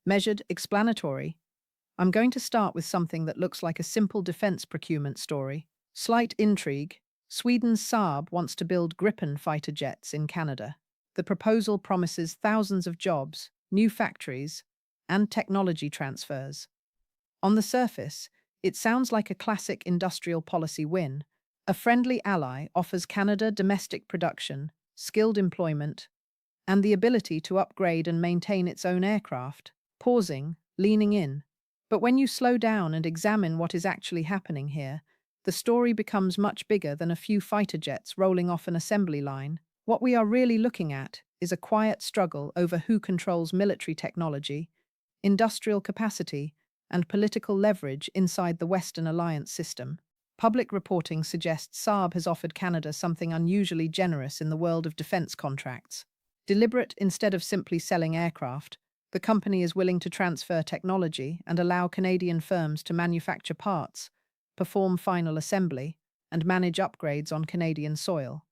Measured, explanatory. I'm going to start with something that looks like a simple defense procurement story. Slight intrigue. Sweden's Saab wants to build Gripen fighter jets in Canada. The proposal promises thousands of jobs, new factories, and technology transfers. On the surface, it sounds like a classic industrial policy win. A friendly ally offers Canada domestic production, skilled employment, and the ability to upgrade and maintain its own aircraft. Pausing, leaning in. But when you slow down and examine what is actually happening here, the story becomes much bigger than a few fighter jets rolling off an assembly line. What we are really looking at is a quiet struggle over who controls military technology, industrial capacity, and political leverage inside the Western alliance system. Public reporting suggests Saab has offered Canada something unusually generous in the world of defense contracts. Deliberate instead of simply selling aircraft, the company is willing to transfer technology and allow Canadian firms to manufacture parts, perform final assembly, and manage upgrades on Canadian soil.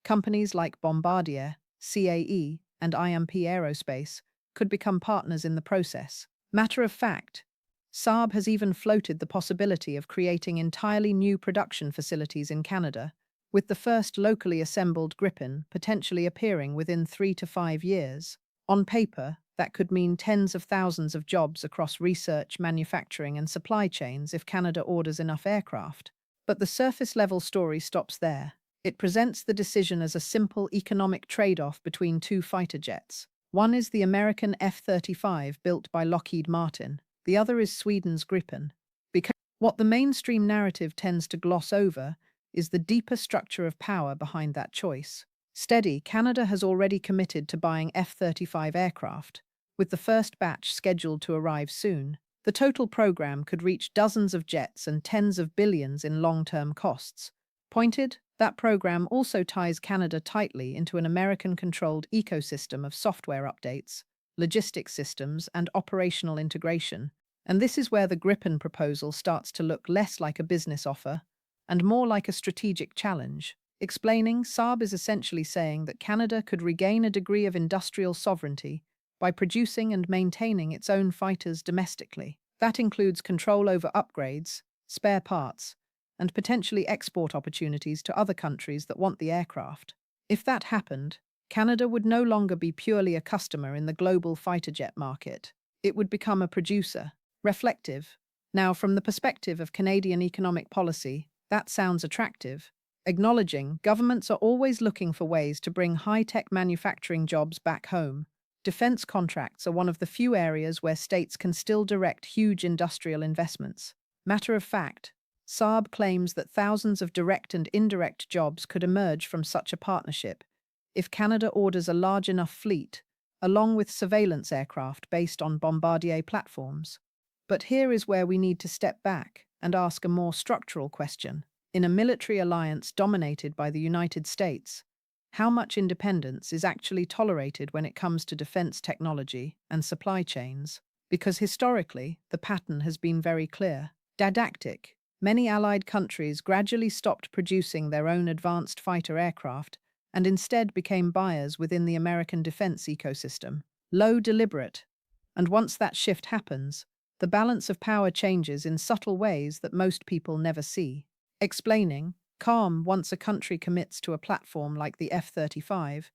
Companies like Bombardier, CAE, and IMP Aerospace could become partners in the process. Matter of fact, Saab has even floated the possibility of creating entirely new production facilities in Canada, with the first locally assembled Gripen potentially appearing within 3 to 5 years. On paper, that could mean tens of thousands of jobs across research, manufacturing, and supply chains if Canada orders enough aircraft. But the surface-level story stops there. It presents the decision as a simple economic trade-off between two fighter jets. One is the American F-35 built by Lockheed Martin. The other is Sweden's Gripen. Because what the mainstream narrative tends to gloss over is the deeper structure of power behind that choice. Steady, Canada has already committed to buying F-35 aircraft, with the first batch scheduled to arrive soon. The total program could reach dozens of jets and tens of billions in long-term costs. Pointed, that program also ties Canada tightly into an American-controlled ecosystem of software updates, logistics systems, and operational integration. And this is where the Gripen proposal starts to look less like a business offer and more like a strategic challenge. Explaining, Saab is essentially saying that Canada could regain a degree of industrial sovereignty by producing and maintaining its own fighters domestically. That includes control over upgrades, spare parts, and potentially export opportunities to other countries that want the aircraft. If that happened, Canada would no longer be purely a customer in the global fighter jet market. It would become a producer. Reflective. Now, from the perspective of Canadian economic policy, that sounds attractive. Acknowledging governments are always looking for ways to bring high-tech manufacturing jobs back home. Defense contracts are one of the few areas where states can still direct huge industrial investments. Matter of fact, Saab claims that thousands of direct and indirect jobs could emerge from such a partnership if Canada orders a large enough fleet, along with surveillance aircraft based on Bombardier platforms. But here is where we need to step back and ask a more structural question. In a military alliance dominated by the United States, how much independence is actually tolerated when it comes to defense technology and supply chains? Because historically, the pattern has been very clear. Didactic. Many allied countries gradually stopped producing their own advanced fighter aircraft and instead became buyers within the American defense ecosystem. Low, deliberate. And once that shift happens, the balance of power changes in subtle ways that most people never see. Explaining, calm, once a country commits to a platform like the F-35,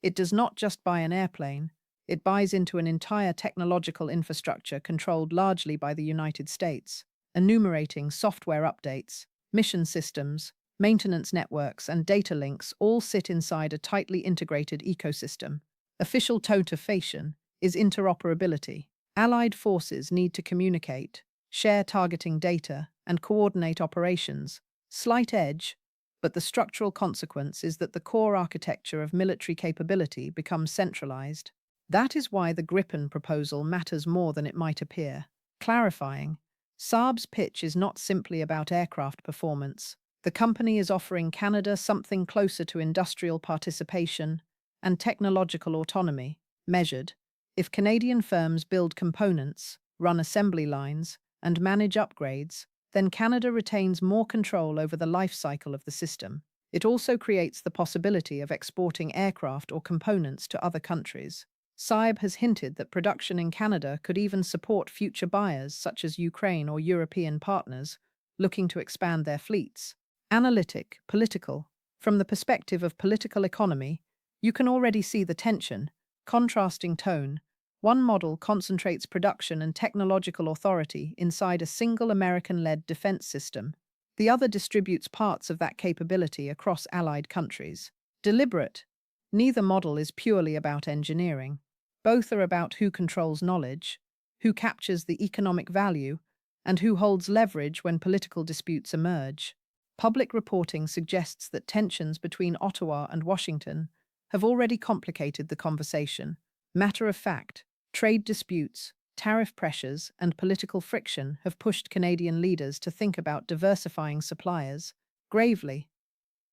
it does not just buy an airplane, it buys into an entire technological infrastructure controlled largely by the United States, enumerating software updates, mission systems, maintenance networks, and data links all sit inside a tightly integrated ecosystem. Official motivation is interoperability. Allied forces need to communicate, share targeting data, and coordinate operations. Slight edge, but the structural consequence is that the core architecture of military capability becomes centralized. That is why the Gripen proposal matters more than it might appear. Clarifying, Saab's pitch is not simply about aircraft performance. The company is offering Canada something closer to industrial participation and technological autonomy, measured. If Canadian firms build components, run assembly lines, and manage upgrades, then Canada retains more control over the life cycle of the system. It also creates the possibility of exporting aircraft or components to other countries. Saab has hinted that production in Canada could even support future buyers such as Ukraine or European partners looking to expand their fleets. Analytic, political. From the perspective of political economy, you can already see the tension, contrasting tone. One model concentrates production and technological authority inside a single American-led defense system. The other distributes parts of that capability across allied countries. Deliberate. Neither model is purely about engineering. Both are about who controls knowledge, who captures the economic value, and who holds leverage when political disputes emerge. Public reporting suggests that tensions between Ottawa and Washington have already complicated the conversation. Matter of fact, trade disputes, tariff pressures, and political friction have pushed Canadian leaders to think about diversifying suppliers. Gravely,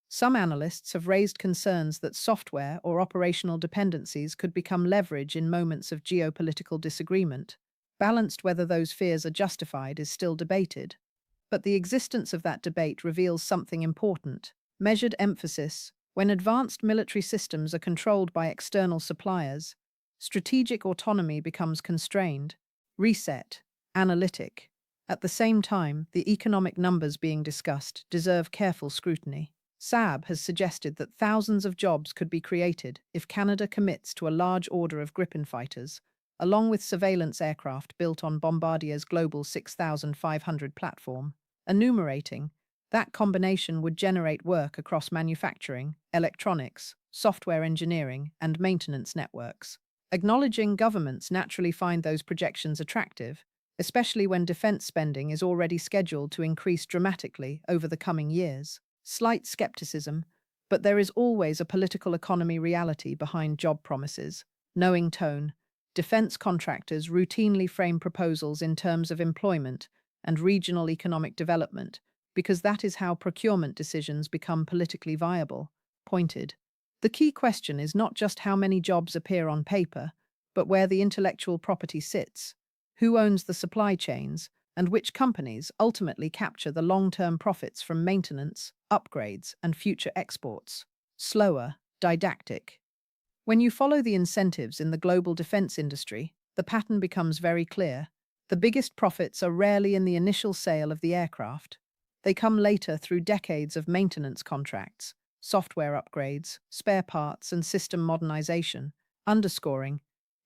some analysts have raised concerns that software or operational dependencies could become leverage in moments of geopolitical disagreement. Balanced whether those fears are justified is still debated. But the existence of that debate reveals something important. Measured emphasis. When advanced military systems are controlled by external suppliers, strategic autonomy becomes constrained. Reset. Analytic. At the same time, the economic numbers being discussed deserve careful scrutiny. Saab has suggested that thousands of jobs could be created if Canada commits to a large order of Gripen fighters, along with surveillance aircraft built on Bombardier's Global 6500 platform. Enumerating, that combination would generate work across manufacturing, electronics, software engineering, and maintenance networks. Acknowledging governments naturally find those projections attractive, especially when defense spending is already scheduled to increase dramatically over the coming years. Slight skepticism, but there is always a political economy reality behind job promises. Knowing tone, defense contractors routinely frame proposals in terms of employment and regional economic development, because that is how procurement decisions become politically viable. Pointed. The key question is not just how many jobs appear on paper, but where the intellectual property sits, who owns the supply chains, and which companies ultimately capture the long-term profits from maintenance, upgrades, and future exports. Slower, didactic. When you follow the incentives in the global defense industry, the pattern becomes very clear. The biggest profits are rarely in the initial sale of the aircraft. They come later through decades of maintenance contracts, software upgrades, spare parts, and system modernization, underscoring,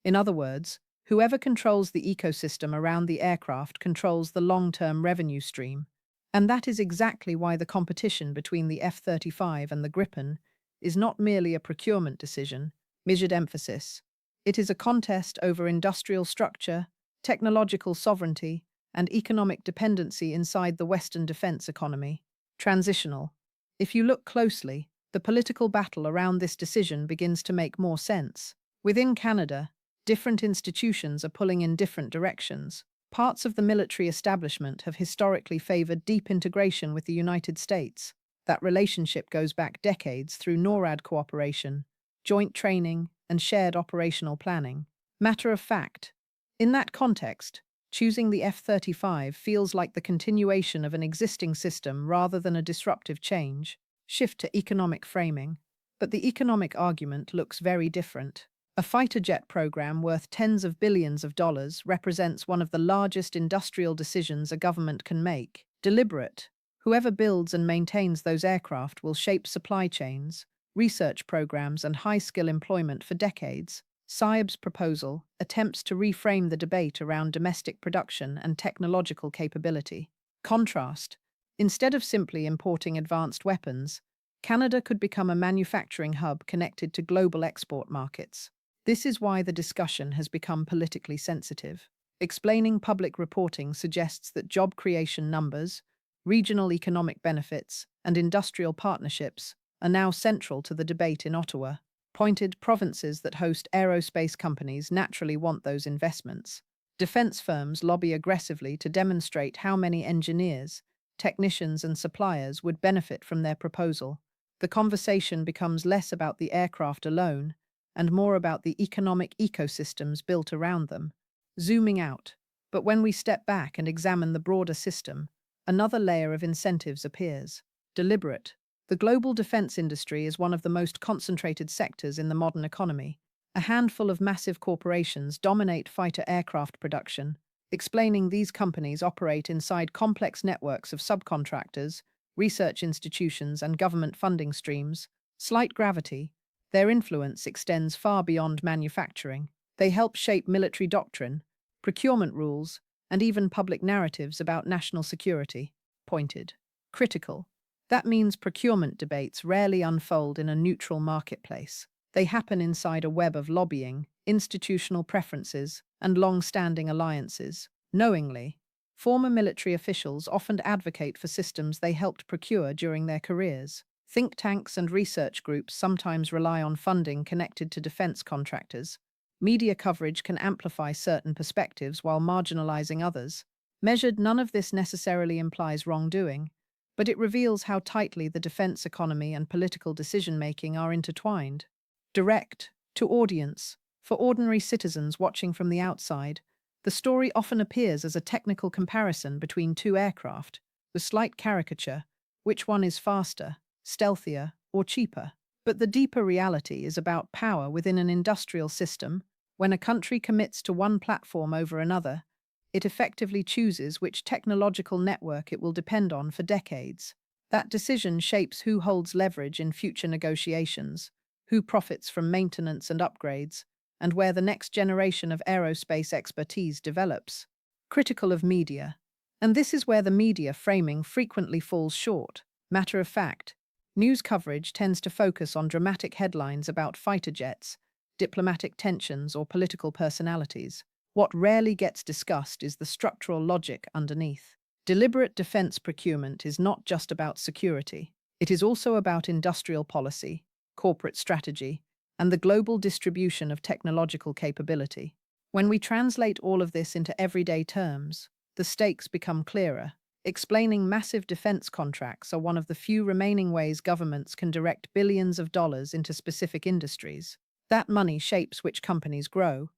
in other words, whoever controls the ecosystem around the aircraft controls the long-term revenue stream. And that is exactly why the competition between the F-35 and the Gripen is not merely a procurement decision, measured emphasis. It is a contest over industrial structure, technological sovereignty, and economic dependency inside the Western defense economy. Transitional. If you look closely, the political battle around this decision begins to make more sense. Within Canada, different institutions are pulling in different directions. Parts of the military establishment have historically favored deep integration with the United States. That relationship goes back decades through NORAD cooperation, joint training, and shared operational planning. Matter of fact, in that context, choosing the F-35 feels like the continuation of an existing system rather than a disruptive change. Shift to economic framing. But the economic argument looks very different. A fighter jet program worth tens of billions of dollars represents one of the largest industrial decisions a government can make. Deliberate. Whoever builds and maintains those aircraft will shape supply chains, research programs, and high-skill employment for decades. Saab's proposal attempts to reframe the debate around domestic production and technological capability. Contrast. Instead of simply importing advanced weapons, Canada could become a manufacturing hub connected to global export markets. This is why the discussion has become politically sensitive. Explaining public reporting suggests that job creation numbers, regional economic benefits, and industrial partnerships are now central to the debate in Ottawa. Pointed provinces that host aerospace companies naturally want those investments. Defense firms lobby aggressively to demonstrate how many engineers, technicians, and suppliers would benefit from their proposal. The conversation becomes less about the aircraft alone and more about the economic ecosystems built around them. Zooming out. But when we step back and examine the broader system, another layer of incentives appears. Deliberate. The global defense industry is one of the most concentrated sectors in the modern economy, A handful of massive corporations dominate fighter aircraft production, explaining these companies operate inside complex networks of subcontractors, research institutions, and government funding streams. Slight gravity, their influence extends far beyond manufacturing. They help shape military doctrine, procurement rules, and even public narratives about national security. Pointed. Critical. That means procurement debates rarely unfold in a neutral marketplace. They happen inside a web of lobbying, institutional preferences, and long-standing alliances. Knowingly, former military officials often advocate for systems they helped procure during their careers. Think tanks and research groups sometimes rely on funding connected to defense contractors. Media coverage can amplify certain perspectives while marginalizing others. Measured, none of this necessarily implies wrongdoing, but it reveals how tightly the defense economy and political decision-making are intertwined. Direct, to audience, for ordinary citizens watching from the outside, the story often appears as a technical comparison between two aircraft, with slight caricature, which one is faster, stealthier, or cheaper. But the deeper reality is about power within an industrial system. When a country commits to one platform over another, it effectively chooses which technological network it will depend on for decades. That decision shapes who holds leverage in future negotiations, who profits from maintenance and upgrades, and where the next generation of aerospace expertise develops. Critical of media. And this is where the media framing frequently falls short. Matter of fact, news coverage tends to focus on dramatic headlines about fighter jets, diplomatic tensions, or political personalities. What rarely gets discussed is the structural logic underneath. Deliberate defense procurement is not just about security. It is also about industrial policy, corporate strategy, and the global distribution of technological capability. When we translate all of this into everyday terms, the stakes become clearer. Explaining massive defense contracts are one of the few remaining ways governments can direct billions of dollars into specific industries. That money shapes which companies grow,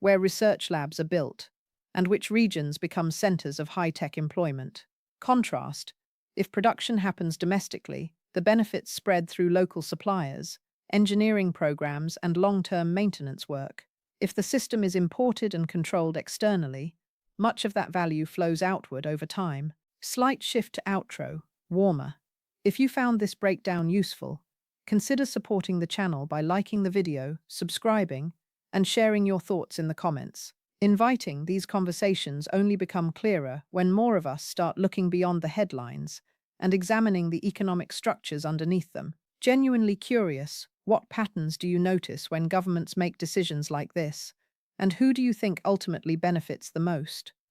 where research labs are built, and which regions become centers of high-tech employment. Contrast, if production happens domestically, the benefits spread through local suppliers, engineering programs, and long-term maintenance work. If the system is imported and controlled externally, much of that value flows outward over time. Slight shift to outro, warmer. If you found this breakdown useful, consider supporting the channel by liking the video, subscribing, and sharing your thoughts in the comments. Inviting these conversations only become clearer when more of us start looking beyond the headlines and examining the economic structures underneath them. Genuinely curious, what patterns do you notice when governments make decisions like this? And who do you think ultimately benefits the most?